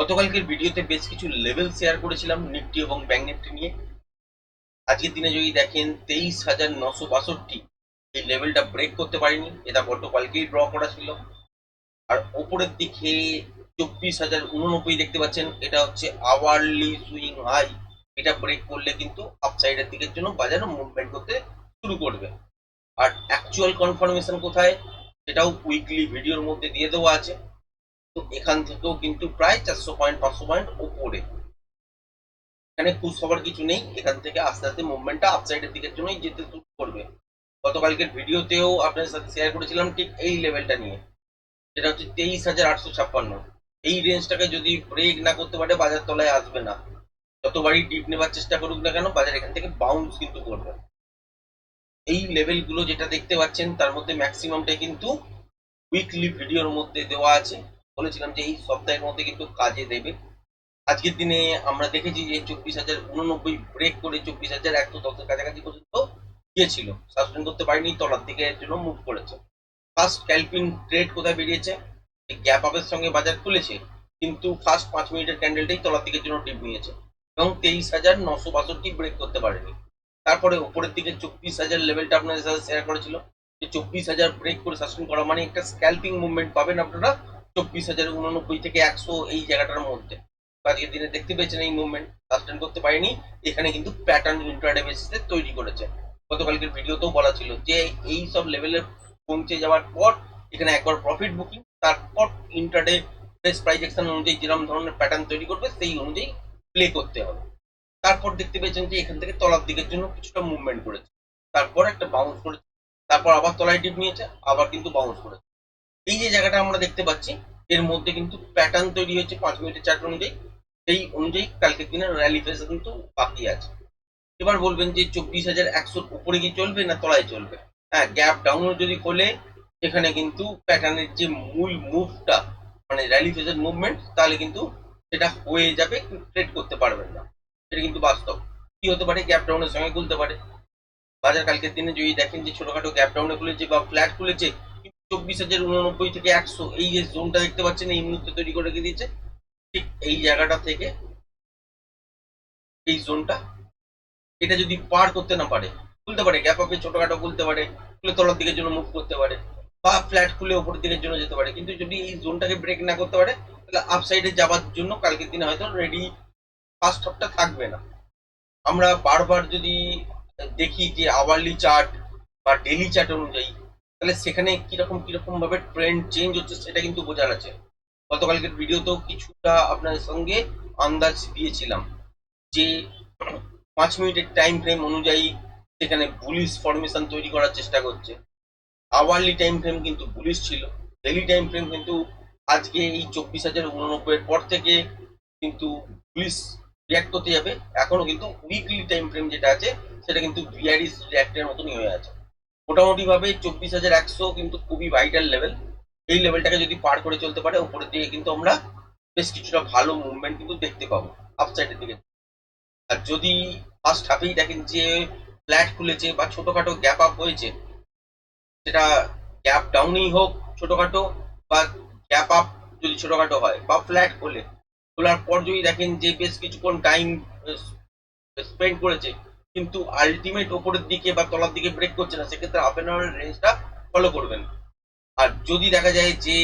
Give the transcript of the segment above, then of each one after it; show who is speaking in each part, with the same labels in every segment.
Speaker 1: গতকালকের ভিডিওতে বেশ কিছু লেভেল শেয়ার করেছিলাম নিফটি এবং ব্যাংক নিফটি নিয়ে। আজকের দিনে যদি দেখেন 23,962 এই লেভেলটা ব্রেক করতে পারেনি, এটা গতকালকেই ড্র করা ছিল। আর ওপরের দিকে 24,089 দেখতে পাচ্ছেন, এটা হচ্ছে আওয়ারলি সুইং হাই। এটা ব্রেক করলে কিন্তু আপসাইডের দিকের জন্য বাজার মুভমেন্ট করতে শুরু করবে। আর অ্যাকচুয়াল কনফার্মেশন কোথায়, সেটাও উইকলি ভিডিওর মধ্যে দিয়ে দেওয়া আছে। তো এখান থেকেও কিন্তু প্রায় 400 পয়েন্ট 500 পয়েন্ট ওপরে, এখানে খুশ হবার কিছু নেই। এখান থেকে আস্তে আস্তে মুভমেন্টটা আপসাইডের দিকের জন্যই যেতে শুরু করবে। গতকালকের ভিডিওতেও আপনার সাথে শেয়ার করেছিলাম ঠিক এই লেভেলটা নিয়ে, যেটা হচ্ছে 23,856। এই রেঞ্জটাকে যদি ব্রেক না করতে পারে বাজার তলায় আসবে না। যতবারই ডিপ নেবার চেষ্টা করুক না কেন, বাজার এখান থেকে বাউন্স কিন্তু করবে। এই লেভেলগুলো যেটা দেখতে পাচ্ছেন তার মধ্যে ম্যাক্সিমামটাই কিন্তু উইকলি ভিডিওর মধ্যে দেওয়া আছে। বলেছিলাম যে এই সপ্তাহের মধ্যে কিন্তু কাজে দেবে। আজকের দিনে আমরা দেখেছি যে 24,089 ব্রেক করে 24,110-এর কাছাকাছি পর্যন্ত গিয়েছিল, সাসপেন্ড করতে পারেনি, তলার দিকে এর জন্য মুভ করেছে। ফার্স্ট স্ক্যালপিং ট্রেড কোথায় বেরিয়েছে, গ্যাপ আপের সঙ্গে বাজার খুলেছে, কিন্তু ফার্স্ট 5 মিনিটের ক্যান্ডেলটাই তলার দিকের জন্য ডিপ নিয়েছে এবং 23,962 ব্রেক করতে পারেনি। তারপরে উপরের দিকে 24,000 লেভেলটা আপনাদের সাথে শেয়ার করেছিল যে 24,000 ব্রেক করে সাসপেন্ড করা মানে একটা স্ক্যালপিং মুভমেন্ট পাবেন আপনারা 24,089 থেকে 100 এই জায়গাটার মধ্যে। আজকের দিনে দেখতে পেয়েছেন এই মুভমেন্ট সাস্টেন করতে পারেনি, এখানে কিন্তু প্যাটার্ন ইন্ট্রাডে বেসিসে তৈরি করেছে। গতকালকের ভিডিওতেও বলা ছিল যে এই সব লেভেলে পৌঁছে যাওয়ার পর এখানে একবার প্রফিট বুকিং, তারপর ইন্ট্রাডে প্রেস প্রাইস অ্যাকশন অনুযায়ী যেরকম ধরনের প্যাটার্ন তৈরি করবে সেই অনুযায়ী প্লে করতে হবে। তারপর দেখতে পেয়েছেন যে এখান থেকে তলার দিকের জন্য কিছুটা মুভমেন্ট করেছে, তারপর একটা বাউন্স করেছে, তারপর আবার তলায় ডিপ নিয়েছে, আবার কিন্তু বাউন্স করেছে। এই যে জায়গাটা আমরা দেখতে পাচ্ছি এর মধ্যে কিন্তু প্যাটার্ন তৈরি হয়েছে 5 মিনিটের চার্ট অনুযায়ী। সেই অনুযায়ী কালকের দিনের র্যালি ফেজ কিন্তু বাকি আছে। এবার বলবেন যে 24,100 উপরে কি চলবে না তলায় চলবে। হ্যাঁ, গ্যাপ ডাউন যদি খোলে এখানে কিন্তু প্যাটার্নের যে মূল মুভটা মানে র্যালি ফেজের মুভমেন্ট, তাহলে কিন্তু সেটা হয়ে যাবে, ট্রেড করতে পারবেন না। এটা কিন্তু বাস্তব। কি হতে পারে, গ্যাপ ডাউনের সঙ্গে খুলতে পারে বাজার। কালকের দিনে যদি দেখেন যে ছোটখাটো গ্যাপ ডাউনে খুলেছে বা ফ্ল্যাট খুলেছে, 24,089 থেকে 100 এই যে জোনটা দেখতে পাচ্ছেন এই মুহূর্তে তৈরি করে রেখে দিয়েছে। ঠিক এই জায়গাটা থেকে এই জোনটা, এটা যদি পার করতে না পারে, খুলতে পারে গ্যাপ আপে ছোটখাটো খুলতে পারে, খুলে তলার দিকের জন্য মুভ করতে পারে, বা ফ্ল্যাট খুলে ওপরের দিকের জন্য যেতে পারে। কিন্তু যদি এই জোনটাকে ব্রেক না করতে পারে তাহলে আপসাইডে যাওয়ার জন্য কালকের দিনে হয়তো রেডি ফার্স্ট হাফটা থাকবে না। আমরা বারবার যদি দেখি যে আওয়ারলি চার্ট বা ডেইলি চার্ট অনুযায়ী, তাহলে সেখানে কিরকম কিরকম ভাবে ট্রেন্ড চেঞ্জ হচ্ছে সেটা কিন্তু বোঝার আছে। গতকালকের ভিডিওতেও কিছুটা আপনাদের সঙ্গে আন্দাজ দিয়েছিলাম যে 5 মিনিটের টাইম ফ্রেম অনুযায়ী সেখানে বুলিশ ফরমেশন তৈরি করার চেষ্টা করছে। আওয়ারলি টাইম ফ্রেম কিন্তু বুলিশ ছিল, ডেইলি টাইম ফ্রেম কিন্তু আজকে এই 24,089 এর পর থেকে কিন্তু বুলিশ রিয়াক্ট করতে যাবে। এখনো কিন্তু উইকলি টাইম ফ্রেম যেটা আছে সেটা কিন্তু বিআরএস রিয়াক্টের মতনই হয়ে আছে। মোটামুটি ভাবে 24,100 কিন্তু খুবই ভাইটাল লেভেল। এই লেভেলটাকে যদি পার করে চলতে পারে উপরের দিকে কিন্তু আমরা বেশ কিছুটা ভালো মুভমেন্ট কিন্তু দেখতে পাবো আপসাইডের দিকে। আর যদি ফার্স্ট হাফেই দেখেন যে ফ্ল্যাট খুলেছে বা ছোটখাটো গ্যাপ আপ হয়েছে, সেটা গ্যাপ ডাউনই হোক ছোটখাটো, বা গ্যাপ আপ যদি ছোটখাটো হয় বা ফ্ল্যাট খোলে, খোলার পর যদি দেখেন যে বেশ কিছুক্ষণ টাইম স্পেন্ড করেছে কিন্তু আলটিমেট ওপরের দিকে বা তলার দিকে ব্রেক করছে না, সেক্ষেত্রে হাফ অ্যান আওয়ারের রেঞ্জটা ফলো করবেন। আর যদি দেখা যায় যে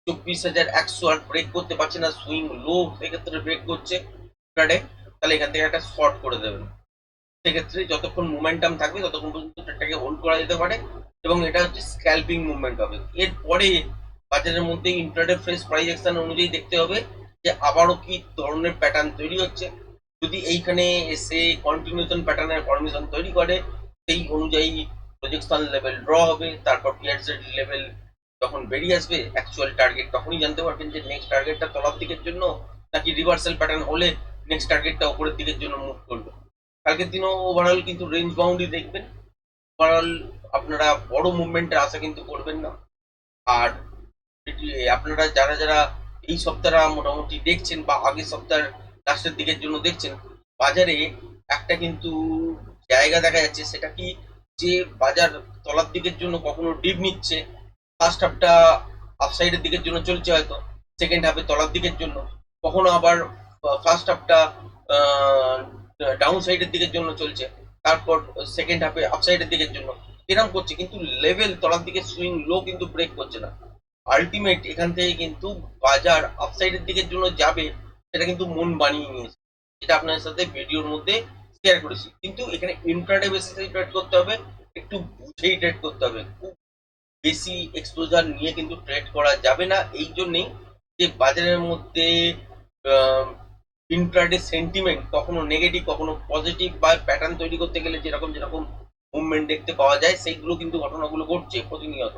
Speaker 1: 24,100 আর ব্রেক করতে পারছে না, সুইং লো সেক্ষেত্রে ব্রেক করছে ট্রেডে, তাহলে এখান থেকে একটা শর্ট করে দেবেন। সেক্ষেত্রে যতক্ষণ মোমেন্টাম থাকবে ততক্ষণ পর্যন্ত ট্রেডটাকে হোল্ড করা যেতে পারে এবং এটা হচ্ছে স্ক্যালপিং মুভমেন্ট হবে। এরপরে বাজারের মধ্যে ইন্ট্রাডে ফ্রেশ প্রাইস অ্যাকশন অনুযায়ী দেখতে হবে যে আবারও কি ধরনের প্যাটার্ন তৈরি হচ্ছে। যদি এইখানে এসে কন্টিনিউশন প্যাটার্নের ফরমেশন তৈরি করে, সেই অনুযায়ী প্রজেকশন লেভেল ড্র হবে, তারপর পিয়ারসেট লেভেল যখন বেরিয়ে আসবে অ্যাকচুয়াল টার্গেট, তখনই জানতে পারবেন যে নেক্সট টার্গেটটা তলার দিকের জন্য নাকি রিভার্সাল প্যাটার্ন হলে নেক্সট টার্গেটটা উপরের দিকের জন্য মুভ করবে। কালকের দিনও ওভারঅল কিন্তু রেঞ্জ বাউন্ডই দেখবেন। ওভারঅল আপনারা বড় মুভমেন্টের আশা কিন্তু করবেন না। আর আপনারা যারা যারা এই সপ্তাহটা মোটামুটি দেখছেন বা আগের সপ্তাহের লাস্টের দিকের জন্য দেখছেন, বাজারে একটা কিন্তু জায়গা দেখা যাচ্ছে, সেটা কি যে বাজার তলার দিকের জন্য কখনো ডিপ নিচ্ছে, ফার্স্ট হাফটা আপসাইডের দিকের জন্য চলছে হয়তো, সেকেন্ড হাফে তলার দিকের জন্য, কখনো আবার ফার্স্ট হাফটা ডাউন সাইডের দিকের জন্য চলছে, তারপর সেকেন্ড হাফে আপ সাইডের দিকের জন্য এরকম করছে, কিন্তু লেভেল তলার দিকে সুইং লো কিন্তু ব্রেক করছে না। আলটিমেট এখান থেকে কিন্তু বাজার আপ সাইডের দিকের জন্য যাবে, সেটা কিন্তু মন বানিয়ে নিয়েছে, যেটা আপনার সাথে ভিডিওর মধ্যে শেয়ার করেছি। কিন্তু এখানে ইন্ট্রাডে বেসিসে ট্রেড করতে হবে, একটু বুঝেই ট্রেড করতে হবে, খুব বেশি এক্সপোজার নিয়ে কিন্তু ট্রেড করা যাবে না। এই জন্যেই যে বাজারের মধ্যে ইন্ট্রাডে সেন্টিমেন্ট কখনো নেগেটিভ কখনো পজিটিভ, বা প্যাটার্ন তৈরি করতে গেলে যেরকম যেরকম মুভমেন্ট দেখতে পাওয়া যায়, সেইগুলো কিন্তু ঘটনাগুলো ঘটছে প্রতিনিয়ত।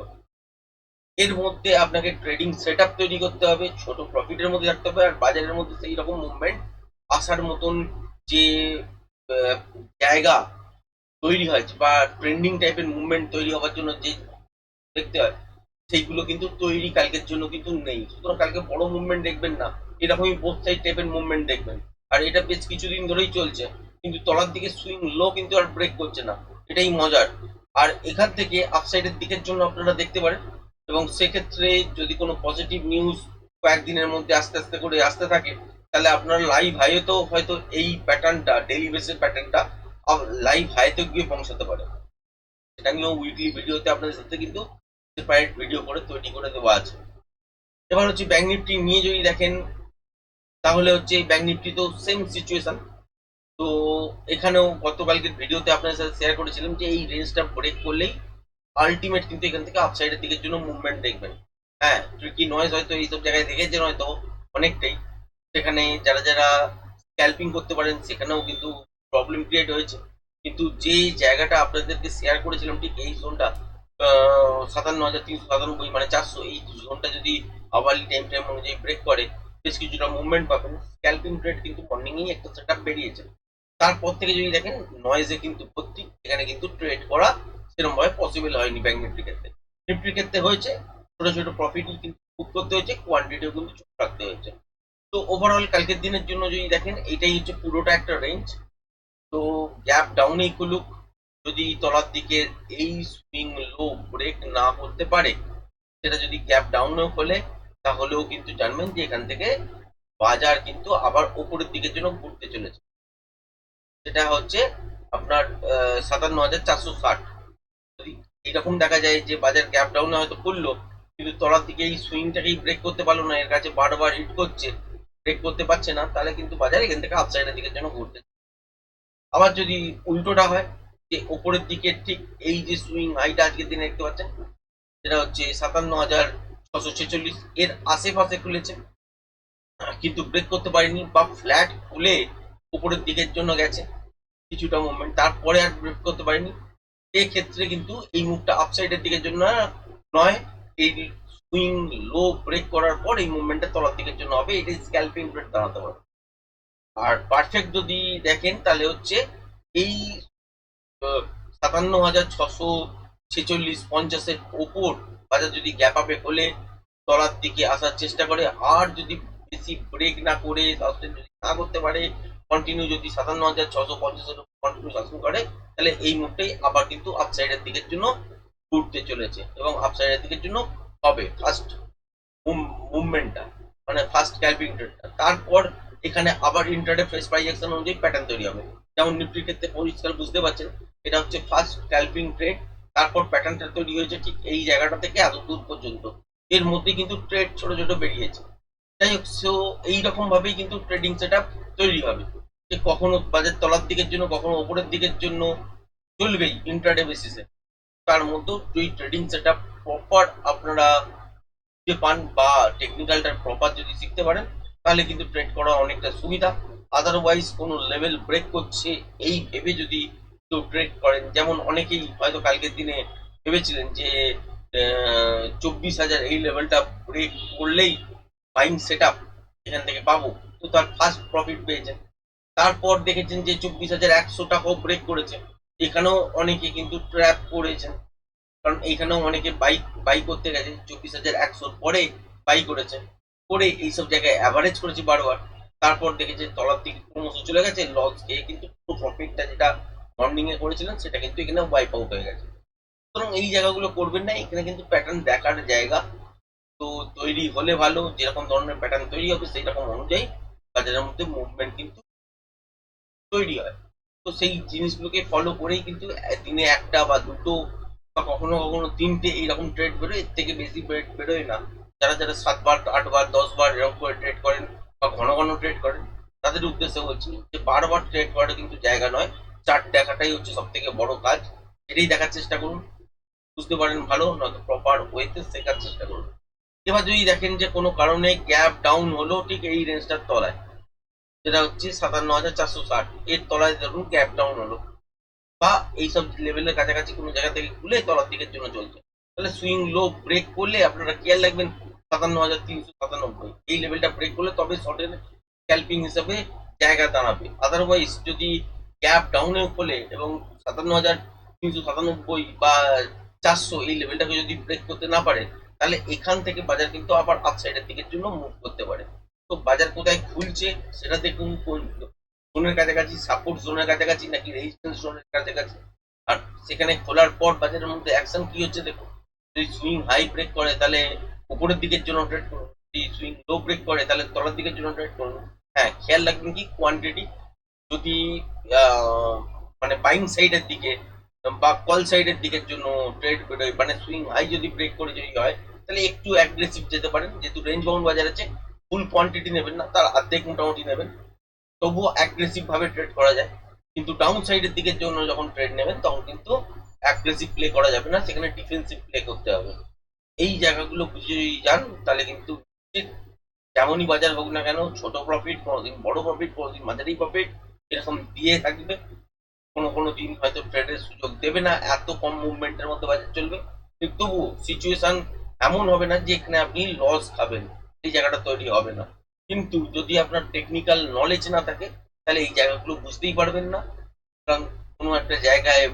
Speaker 1: এর মধ্যে আপনাকে ট্রেডিং সেট আপ তৈরি করতে হবে, ছোট প্রফিটের মধ্যে রাখতে হবে, আর বাজারের মধ্যে সেই রকম মুভমেন্ট আসার মতন যে আহ, জায়গা তৈরি হয়, বা ট্রেন্ডিং টাইপের মুভমেন্ট তৈরি হওয়ার জন্য যে দেখতে হয়, সেইগুলো কিন্তু তৈরি কালকের জন্য কিন্তু নেই। সুতরাং কালকে বড় মুভমেন্ট দেখবেন না, এরকমই বোথ সাইড টাইপের মুভমেন্ট দেখবেন। আর এটা বেশ কিছুদিন ধরেই চলছে, কিন্তু তলার দিকে সুইং লো কিন্তু আর ব্রেক করছে না, এটাই মজার। আর এখান থেকে আপসাইডের দিকের জন্য আপনারা দেখতে পারেন, এবং সেক্ষেত্রে যদি কোনো পজিটিভ নিউজ কয়েকদিনের মধ্যে আস্তে আস্তে করে আসতে থাকে, তাহলে আপনার লাইভ হাইতেও হয়তো এই প্যাটার্নটা, ডেইলি বেসের প্যাটার্নটা লাইভ হাইতে গিয়ে পৌঁছাতে পারে। সেটা নিয়েও উইকলি ভিডিওতে আপনাদের সাথে কিন্তু সেপারেট ভিডিও করে তৈরি করে দেওয়া আছে। এবার হচ্ছে ব্যাংক নিফটি নিয়ে যদি দেখেন, তাহলে হচ্ছে ব্যাংক নিফটি তো সেম সিচুয়েশন। তো এখানেও গতকালকের ভিডিওতে আপনাদের সাথে শেয়ার করেছিলাম যে এই রেঞ্জটা ব্রেক করলেই আলটিমেট কিন্তু এখান থেকে আপসাইডের দিকের জন্য মুভমেন্ট দেখবেন। হ্যাঁ, ট্রিকি নয়েজ হয়তো এইসব জায়গায় দেখেছেন হয়তো অনেকটাই, সেখানে যারা যারা স্ক্যাল্পিং করতে পারেন সেখানেও কিন্তু প্রবলেম ক্রিয়েট হয়েছে। কিন্তু যে জায়গাটা আপনাদেরকে শেয়ার করেছিলাম ঠিক এই জোনটা, 57,397 মানে 400, এই জোনটা যদি আওয়ারলি টাইম ফ্রেম অনুযায়ী ব্রেক করে বেশ কিছুটা মুভমেন্ট পাবেন। স্ক্যাল্পিং ট্রেড কিন্তু মর্নিংয়েই একটা সেট আপ বেরিয়েছে, তারপর থেকে যদি দেখেন নয়েজে কিন্তু ভর্তি, এখানে কিন্তু ট্রেড করা সেরকম ভাবে পসিবল হয়নি ব্যাংক নিফটির ক্ষেত্রে। নিফটির ক্ষেত্রে হয়েছে, ছোট ছোট প্রফিট কিন্তু বুক করতে হয়েছে, কোয়ান্টিটিও কিন্তু চুপ রাখতে হয়েছে। তো ওভারঅল কালকের দিনের জন্য যদি দেখেন, এটাই হচ্ছে পুরোটা একটা রেঞ্জ। তো গ্যাপ ডাউনেই খুলুক, যদি তলার দিকে এই সুইং লো ব্রেক না করতে পারে, সেটা যদি গ্যাপ ডাউনেও খোলে, তাহলেও কিন্তু জানবেন যে এখান থেকে বাজার কিন্তু আবার উপরের দিকের জন্য ঘুরতে চলেছে। সেটা হচ্ছে আপনার 57,460। যদি এইরকম দেখা যায় যে বাজার গ্যাপ ডাউনে হয়তো খুললো, কিন্তু তলার দিকে এই সুইংটাকেই ব্রেক করতে পারলো না, এর কাছে বারবার হিট করছে, ব্রেক করতে পারছে না, তাহলে কিন্তু বাজার এখান থেকে আপসাইডের দিকের জন্য ঘুরতে। আবার যদি উল্টোটা হয়, যে ওপরের দিকে ঠিক এই যে সুইং হাইটা আজকের দিনে দেখতে পাচ্ছেন, সেটা হচ্ছে 57,646, এর আশেপাশে খুলেছে, কিন্তু ব্রেক করতে পারেনি, বা ফ্ল্যাট খুলে উপরের দিকের জন্য গেছে কিছুটা মুভমেন্ট, তারপরে আর ব্রেক করতে পারেনি, এক্ষেত্রে কিন্তু এই মুভটা আপসাইডের দিকের জন্য নয়, এই সুইং লো ব্রেক করার পর এই মুভমেন্টটা তলার দিকের জন্য হবে, এটা স্ক্যাল্পিং ট্রেড দাঁড়াতে পারে। আর পারফেক্ট যদি দেখেন তাহলে হচ্ছে এই 57,646 ওপর বাজার যদি গ্যাপ আপে হলে তলার দিকে আসার চেষ্টা করে, আর যদি বেশি ব্রেক না করে সাস্টেন যদি না করতে পারে, কন্টিনিউ যদি 57,650 কন্টিনিউ শাসন করে, তাহলে এই মুভটাই আবার কিন্তু আপসাইডের দিকের জন্য ঘুরতে চলেছে, এবং আপসাইডের দিকের জন্য হবে ফার্স্ট মুভমেন্টটা, মানে ফার্স্ট ক্যালপিং ট্রেডটা। তারপর এখানে আবার ইন্টারডে ফ্রেশ প্রাইস অ্যাকশন অনুযায়ী প্যাটার্ন তৈরি হবে। যেমন নিফটির ক্ষেত্রে পরিষ্কার বুঝতে পারছেন, এটা হচ্ছে ফার্স্ট স্ক্যাল্পিং ট্রেড, তারপর প্যাটার্নটা তৈরি হয়েছে ঠিক এই জায়গাটা থেকে এত দূর পর্যন্ত, এর মধ্যে কিন্তু ট্রেড ছোট ছোট বেরিয়েছে। যাই হোক, সো এইরকম ভাবেই কিন্তু ট্রেডিং সেট আপ তৈরি হবে, যে কখনো বাজার তলার দিকের জন্য কখনো ওপরের দিকের জন্য চলবেই ইন্ট্রাডে বেসিসে। তার মধ্যেও যদি ট্রেডিং সেট আপ প্রপার আপনারা যে পান, বা টেকনিক্যালটা প্রপার যদি শিখতে পারেন, তাহলে কিন্তু ট্রেড করা অনেকটা সুবিধা। আদারওয়াইজ কোনো লেভেল ব্রেক করছে এই ভেবে যদি কেউ ট্রেড করেন, যেমন অনেকেই হয়তো কালকের দিনে ভেবেছিলেন যে 24,000 এই লেভেলটা ব্রেক করলেই বাইং সেট আপ এখান থেকে পাবো, তো তার ফার্স্ট প্রফিট পেয়েছেন। তারপর দেখেছেন যে 24,100 টাকাও ব্রেক করেছে, এখানেও অনেকে কিন্তু ট্র্যাপ করেছেন, কারণ এইখানেও অনেকে বাইক বাই করতে গেছে 24,100 পরে বাই করেছে, করে এইসব জায়গায় অ্যাভারেজ করেছে বারবার, তারপর দেখেছে তলার দিকে ক্রমশ চলে গেছে, লস খেয়ে কিন্তু পুরো প্রফিটটা যেটা মর্নিং এ করেছিলেন সেটা কিন্তু এখানে ওয়াইপ আউট হয়ে গেছে। সুতরাং এই জায়গাগুলো করবেন না, এখানে কিন্তু প্যাটার্ন দেখার জায়গা। তো তৈরি হলে ভালো, যেরকম ধরনের প্যাটার্ন তৈরি হবে সেই রকম অনুযায়ী বাজারের মধ্যে মুভমেন্ট কিন্তু তৈরি হয়। তো সেই জিনিসগুলোকে ফলো করেই কিন্তু দিনে একটা বা দুটো বা কখনো কখনো তিনটে এইরকম ট্রেড বেরোয়, এর থেকে বেশি ট্রেড বেরোয় না। যারা যারা 7 বার 8 বার 10 বার এরকম করে ট্রেড করেন বা ঘন ঘন ট্রেড করেন, তাদের উদ্দেশ্যে বলছি যে বারবার ট্রেড করাটা কিন্তু জায়গা নয়, চার্ট দেখাটাই হচ্ছে সব থেকে বড় কাজ। এটাই দেখার চেষ্টা করুন, বুঝতে পারেন ভালো, নয়তো প্রপার ওয়েতে শেখার চেষ্টা করুন। এবার যদি দেখেন যে কোনো কারণে গ্যাপ ডাউন হলো ঠিক এই রেঞ্জটার তলায়, যেটা হচ্ছে 57,460, এর তলায় ধরুন গ্যাপ ডাউন হলো বা এইসব লেভেলের কাছাকাছি কোনো জায়গা থেকে খুলে তলার দিকের জন্য চলছে, তাহলে সুইং লো ব্রেক করলে আপনারা খেয়াল রাখবেন 57,397, এই লেভেলটা ব্রেক করলে তবে শর্টের স্ক্যাল্পিং হিসাবে জায়গা দাঁড়াবে। আদারওয়াইজ যদি গ্যাপ ডাউনে খোলে এবং 57,397 বা 400 এই লেভেলটাকে যদি ব্রেক করতে না পারে, তাহলে এখান থেকে বাজার কিন্তু আবার আপসাইডের দিকের জন্য মুভ করতে পারে। তো বাজার কোথায় খুলছে সেটা দেখুন, কোন জোনের কাছাকাছি, সাপোর্ট জোনের কাছাকাছি নাকি রেজিস্ট্যান্স জোনের কাছাকাছি, আর সেখানে খোলার পর বাজারের মধ্যে অ্যাকশন কি হচ্ছে দেখুন। যদি সুইং হাই ব্রেক করে তাহলে উপরের দিকের জন্য ট্রেড করুন, যদি সুইং লো ব্রেক করে তাহলে তলার দিকের জন্য ট্রেড করুন। হ্যাঁ, খেয়াল রাখবেন কি কোয়ান্টিটি, যদি আহ, মানে বাইং সাইডের দিকে বা কল সাইডের দিকের জন্য ট্রেড বেরোয়, মানে সুইং হাই যদি ব্রেক করে যদি হয়, তাহলে একটু অ্যাগ্রেসিভ যেতে পারেন, যেহেতু রেঞ্জ বাউন্ড বাজার আছে। ফুল কোয়ান্টিটি নেবেন না, তার অর্ধেক মোটামুটি নেবেন, তবুও অ্যাগ্রেসিভ ভাবে ট্রেড করা যায়। কিন্তু ডাউন সাইডের দিকের জন্য যখন ট্রেড নেবেন তখন কিন্তু অ্যাগ্রেসিভ প্লে করা যাবে না, সেখানে ডিফেন্সিভ প্লে করতে হবে। এই জায়গাগুলো বুঝে যদি যান তাহলে কিন্তু যেমনই বাজার হোক না কেন, ছোট প্রফিট কোনোদিন, বড় প্রফিট কোনোদিন, মাঝারি প্রফিট এরকম দিয়ে থাকবে। কোনো কোনো দিন হয়তো ট্রেডের সুযোগ দেবে না, এত কম মুভমেন্টের মধ্যে বাজার চলবে, কিন্তু তবুও সিচুয়েশন এমন হবে না যে এখানে আপনি লস খাবেন, এই জায়গাটা তৈরি হবে না। কিন্তু যদি আপনার টেকনিক্যাল নলেজ না থাকে তাহলে এই জায়গাগুলো বুঝতেই পারবেন না। সুতরাং কোনো একটা জায়গায়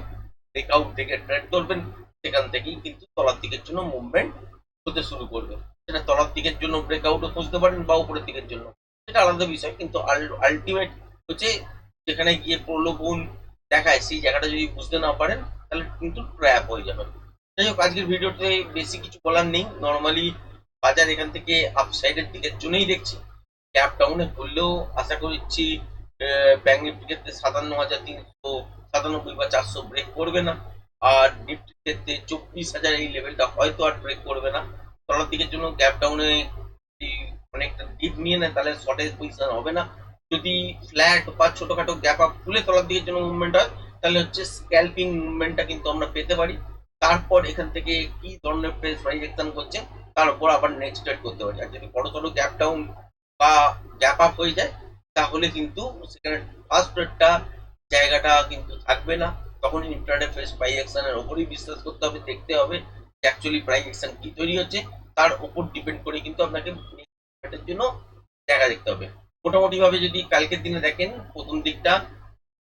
Speaker 1: ব্রেকআউট থেকে ট্রেড করবেন, সেখান থেকেই কিন্তু তলার দিকের জন্য মুভমেন্ট হতে শুরু করবে। সেটা তলার দিকের জন্য ব্রেকআউটও খুঁজতে পারেন বা উপরের দিকের জন্য, সেটা আলাদা বিষয়, কিন্তু আলটিমেট হচ্ছে যেখানে গিয়ে প্রলোভন দেখায় সেই জায়গাটা যদি বুঝতে না পারেন তাহলে কিন্তু ট্র্যাপ হয়ে যাবেন। যাই হোক, আজকের ভিডিওতে বেশি কিছু বলার নেই। নর্মালি বাজার এখান থেকে আপসাইডের দিকের জন্যই দেখছি, গ্যাপ ডাউনে খুললেও আশা করছি ব্যাংক নিফটির ক্ষেত্রে 57,397 বা 400 ব্রেক করবে না, আর নিফটির ক্ষেত্রে 24,000 এই লেভেলটা হয়তো আর ব্রেক করবে না। তলার দিকের জন্য গ্যাপ ডাউনে অনেকটা ডিপ নিয়ে নেয় তাহলে শর্টের পজিশন হবে না। যদি ফ্ল্যাট বা ছোটখাটো গ্যাপ আপ খুলে তলার দিকের জন্য মুভমেন্ট হয়, তাহলে হচ্ছে স্ক্যাল্পিং মুভমেন্টটা কিন্তু আমরা পেতে পারি। তারপর এখান থেকে কি ধরনের প্রেস প্রাইজেকশন করছে তার উপর আবার নেক্সট ট্রেড করতে পারি। আর যদি বড় সড়ো গ্যাপ ডাউন বা গ্যাপ আপ হয়ে যায় তাহলে কিন্তু সেখানে ফার্স্ট ট্রেডটা জায়গাটা কিন্তু থাকবে না। তখন ইন্ট্রাডে ফ্রেশ প্রাইস অ্যাকশনের উপরই বিশ্বাস করতে হবে, দেখতে হবে যে অ্যাকচুয়ালি প্রাইস অ্যাকশন কি তৈরি হচ্ছে, তার উপর ডিপেন্ড করে কিন্তু আপনাকে এর জন্য দেখা দেখতে হবে। মোটামুটি ভাবে যদি কালকের দিনে দেখেন, প্রথম দিকটা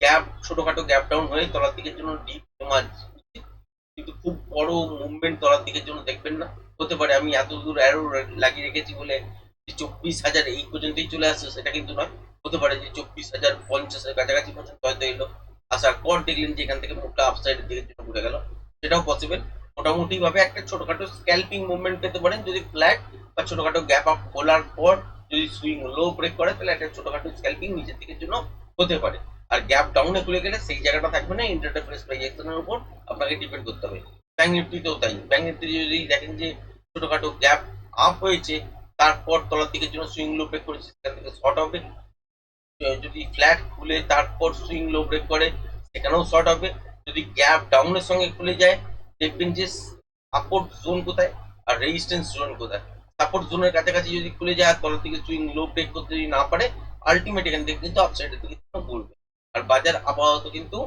Speaker 1: গ্যাপ, ছোটখাটো গ্যাপ ডাউন হয়ে তলার দিকের জন্য ডিপ জমা, কিন্তু খুব বড় মুভমেন্ট তলার দিকের জন্য দেখবেন না। হতে পারে আমি এত দূর অ্যারো লাগিয়ে রেখেছি বলে যে 24,000 এই পর্যন্তই চলে আসছে, সেটা কিন্তু নয়। হতে পারে যে 24,050 এর কাছাকাছি পর্যন্ত হয়তো এলো, আসার পর দেখলেন যে এখান থেকে মুখটা আপসাইডের দিকের জন্য ঘুরে গেল, সেটাও পসিবল। মোটামুটি ভাবে একটা ছোটখাটো স্ক্যাল্পিং মুভমেন্ট পেতে পারেন যদি ফ্ল্যাট বা ছোটখাটো গ্যাপ আপ খোলার পর যদি সুইং লো ব্রেক করে, তাহলে একটা ছোটখাটো স্ক্যাল্পিং নিচের দিকের জন্য হতে পারে। আর গ্যাপ ডাউনে খুলে গেলে সেই জায়গাটা থাকবে না, ইন্টারডে প্রাইস প্রাইজেকশনের উপর আপনাকে ডিপেন্ড করতে হবে। ব্যাংক নিফটিতেও তাই, ব্যাংক নিফটি যদি দেখেন যে ছোটখাটো গ্যাপ আপ হয়েছে, তারপর তলার দিকের জন্য সুইং লো ব্রেক করেছে, সেখান থেকে শর্ট হবে। যদি ফ্ল্যাট খুলে তারপর সুইং লো ব্রেক করে, সেখানেও শর্ট হবে। যদি গ্যাপ ডাউনের সঙ্গে খুলে যায়, দেখবেন যে সাপোর্ট জোন কোথায় আর রেজিস্ট্যান্স জোন কোথায়। সাপোর্ট জোনের কাছাকাছি যদি খুলে যায় আর তলার দিকে সুইং লো ব্রেক করতে যদি না পারে, আলটিমেট এখান থেকে কিন্তু আপসাইডের দিকে ঘুরবে। আর বাজার আপাতত কিন্তু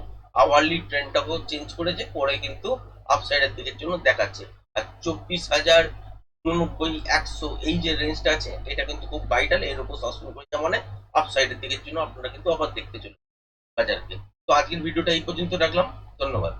Speaker 1: আওয়ারলি ট্রেন্ডটাকেও চেঞ্জ করেছে, করে কিন্তু আপসাইডের দিকের জন্য দেখাচ্ছে। আর 24,099 100 এই যে রেঞ্জটা আছে, এটা কিন্তু খুব ভাইটাল, এর উপর সবসময় করে মানে আপসাইডের দিকের জন্য আপনারা কিন্তু আবার দেখতে চলুন বাজারকে। তো আজকের ভিডিওটা এই পর্যন্ত রাখলাম, ধন্যবাদ।